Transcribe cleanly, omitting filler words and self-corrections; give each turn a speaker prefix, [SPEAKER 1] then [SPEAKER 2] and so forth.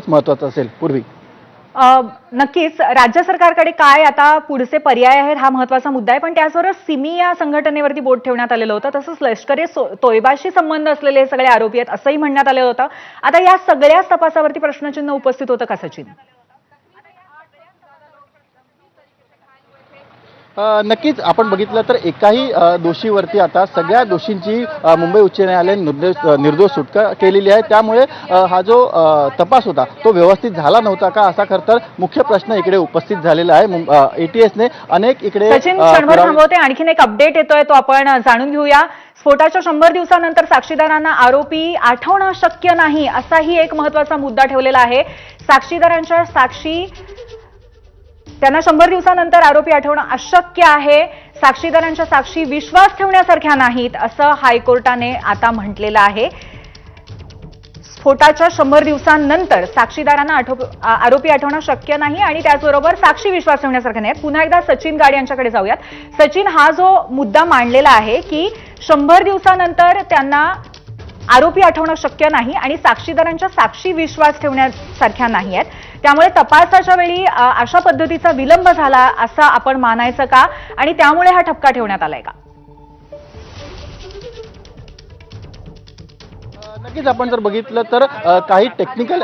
[SPEAKER 1] महत्त्वाचं असेल पूर्वी.
[SPEAKER 2] नक्कीच राज्य सरकारकडे काय आता पुढचे पर्याय आहेत हा महत्त्वाचा मुद्दा आहे, पण त्याचबरोबर सिमी या संघटनेवरती बोट ठेवण्यात आलेलं होतं. तसंच लष्करी तोयबाशी संबंध असलेले हे सगळे आरोपी आहेत असंही म्हणण्यात आलं होतं. आता या सगळ्याच तपासावरती प्रश्नचिन्ह उपस्थित होतं का सचिन?
[SPEAKER 1] नक्कीच आपण बघितलं तर एकाही दोषीवरती आता सगळ्या दोषींची मुंबई उच्च न्यायालयाने निर्दोष सुटका केलेली आहे. त्यामुळे हा जो तपास होता तो व्यवस्थित झाला नव्हता का असा खरं तर मुख्य प्रश्न इकडे उपस्थित झालेला आहे. एटीएसने अनेक इकडे
[SPEAKER 2] सचिन क्षणभर थांबवते, आणखीन एक अपडेट येतोय तो आपण जाणून घेऊया. स्फोटाच्या 100 दिवसानंतर साक्षीदारांना आरोपी आठवणं शक्य नाही असाही एक महत्त्वाचा मुद्दा ठेवलेला आहे. साक्षीदारांच्या त्यांना 100 दिवसानंतर आरोपी आठवणं अशक्य आहे. साक्षीदारांच्या साक्षी विश्वास ठेवण्यासारख्या नाहीत असं हायकोर्टाने आता म्हटलेलं आहे. स्फोटाच्या 100 दिवसांनंतर साक्षीदारांना आरोपी आठवणं शक्य नाही आणि त्याचबरोबर साक्षी विश्वास ठेवण्यासारख्या नाहीत. पुन्हा एकदा सचिन गाड यांच्याकडे जाऊयात. सचिन, हा जो मुद्दा मांडलेला आहे की 100 दिवसानंतर त्यांना आरोपी आठवणं शक्य नाही आणि साक्षीदारांच्या साक्षी विश्वास ठेवण्यासारख्या नाही आहेत, त्यामुळे तपासाच्या वेळी अशा पद्धतीचा विलंब झाला असं आपण मानायचं का आणि त्यामुळे हा ठपका ठेवण्यात आलाय का?
[SPEAKER 1] नक्कीच आपण जर बघितलं तर काही टेक्निकल